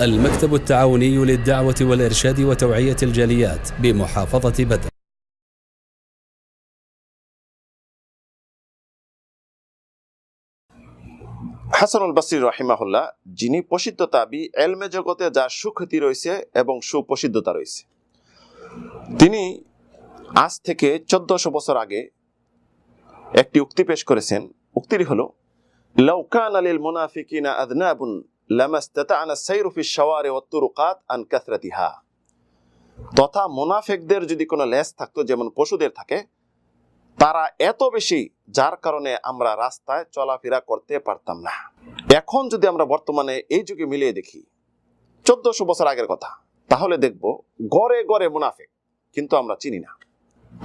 المكتب التعاوني للدعوة والإرشاد وتوعية الجاليات بمحافظة بدر। হাসানুল বসরি রাহিমাহুল্লাহ, যিনি প্রসিদ্ধ তাবি, এলমে জগতে যার সুখ্যাতি রয়েছে এবং সুপ্রসিদ্ধতা রয়েছে, তিনি আজ থেকে 1400 বছর আগে একটি উক্তি পেশ করেছেন। উক্তিটি হলো, লাউ কানা লিল মুনাফিকিনা আযনাবুন লামাস্তাতা'না আস-সাইরু ফিশ শাওয়ারি ওয়াত তুরুকাত আন কাসরাতিহা। তথা মুনাফিকদের যদি কোনো লেজ থাকতো যেমন পশুদের থাকে, তারা এত বেশি যার কারণে আমরা রাস্তায় চলাফেরা করতে পারতাম না। এখন যদি আমরা বর্তমানে এই যুগে মিলিয়ে দেখি 1400 বছর আগের কথা, তাহলে দেখব গড়ে গড়ে মুনাফিক, কিন্তু আমরা চিনি না।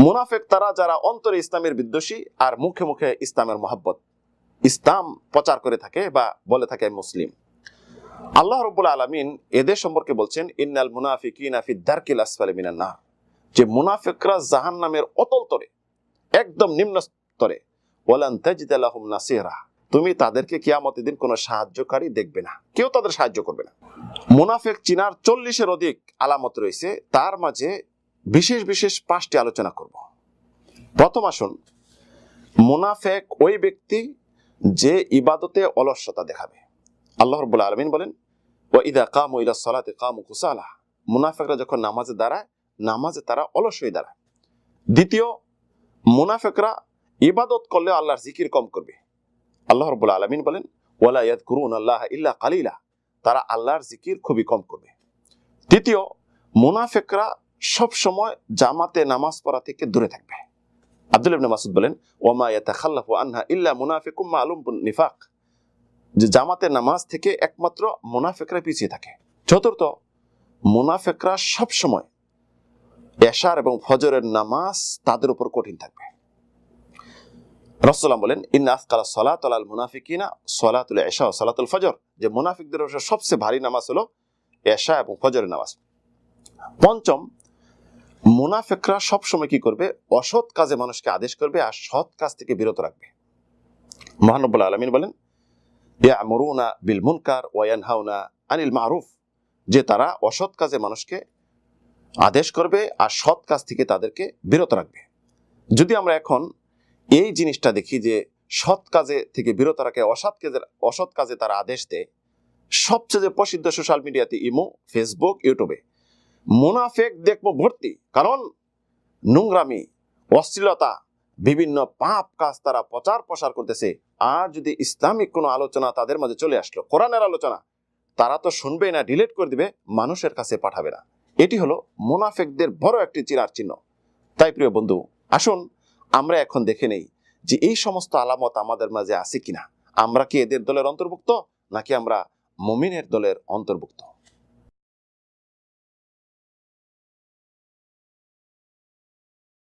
মুনাফিক তারা যারা অন্তরে ইসলামের বিদ্বেষী আর মুখে মুখে ইসলামের মহব্বত, ইসলাম প্রচার করে থাকে বা বলে থাকে মুসলিম। আল্লাহ রাব্বুল আলামিন এদের সম্পর্কে বলছেন, ইন্নাল মুনাফিকিনা ফি দারকিল আসফালি মিনান নার, যে মুনাফিকরা জাহান্নামের অতল তলে, একদম নিম্ন স্তরে, ওয়ালান তাজিদা লাহুম নাসিরা, তুমি তাদেরকে কিয়ামতের দিন কোনো সাহায্যকারী দেখবে না, কেউ তাদের সাহায্য করবে না। মুনাফিক চিনার 40-এর অধিক আলামত রয়েছে, তার মাঝে বিশেষ বিশেষ 5টি আলোচনা করব। প্রথম আসুন, মুনাফিক ওই ব্যক্তি যে ইবাদতে অলসতা দেখাবে। আল্লাহ রাব্বুল আলামিন বলেন, ওয়া ইযা কামু ইলা সলাতি কামু কুসালা, মুনাফিকরা যখন নামাজে দাঁড়ায়, নামাজে তারা অলস হয়ে দাঁড়ায়। দ্বিতীয়, মুনাফিকরা ইবাদত করলে আল্লাহর জিকির কম করবে। আল্লাহ রাব্বুল আলামিন বলেন, ওয়ালা ইয়াযকুরুনাল্লাহা ইল্লা কালিলা, তারা আল্লাহর জিকির খুবই কম করবে। তৃতীয়, মুনাফিকরা সব সময় জামাতে নামাজ পড়া থেকে দূরে থাকবে। আব্দুল্লাহ ইবনে মাসউদ বলেন, ওয়ামা ইয়াতাখাল্লাফু আনহা ইল্লা মুনাফিকুম মালুমুন নিফাক, যে জামাতে নামাজ থেকে একমাত্র মুনাফিকরা পিছিয়ে থাকে। চতুর্থ, মুনাফিকরা সব সময় এশার এবং ফজরের নামাজ তাদের উপর কঠিন থাকবে। রাসূলুল্লাহ বলেন, ইন্না আসকালা সলাত আলাল মুনাফিকিনা সলাতুল ইশা ওয়া সলাতুল ফজর, যে মুনাফিকদের উপর সবচেয়ে ভারী নামাজ হলো এশা এবং ফজরের নামাজ। পঞ্চম, মুনাফিকরা সব সময় কি করবে? অসৎ কাজে মানুষকে আদেশ করবে আর সৎ কাজ থেকে বিরত রাখবে। মহান রব্বুল আলামিন বলেন, ইয়ামুরুনা বিল মুনকার ওয়া ইয়ানহাউনা আনিল মারুফ, যে তারা অসৎ কাজে মানুষকে আদেশ করবে আর সৎ কাজ থেকে তাদেরকে বিরত রাখবে। যদি আমরা এখন এই জিনিসটা দেখি যে সৎ কাজে থেকে বিরত রাখে, অসৎ কাজে তারা আদেশ দেয়, সবচেয়ে প্রসিদ্ধ সোশ্যাল মিডিয়াতে ইমো, ফেসবুক, ইউটিউবে মুনাফিক দেখবো ভর্তি। কারণ নোংরামি, অশ্লীলতা, বিভিন্ন পাপ কাজ তারা প্রচার প্রসার করতেছে। আর যদি ইসলামিক কোনো আলোচনা তাদের মাঝে চলে আসলো, কোরআনের আলোচনা, তারা তো শুনবে না, ডিলিট করে দিবে, মানুষের কাছে পাঠাবে না। এটি হলো মুনাফিকদের বড় একটি চিনার চিহ্ন। তাই প্রিয় বন্ধু, আসুন আমরা এখন দেখে নেই যে এই সমস্ত আলামত আমাদের মাঝে আছে কিনা। আমরা কি এদের দলের অন্তর্ভুক্ত, নাকি আমরা মুমিনের দলের অন্তর্ভুক্ত?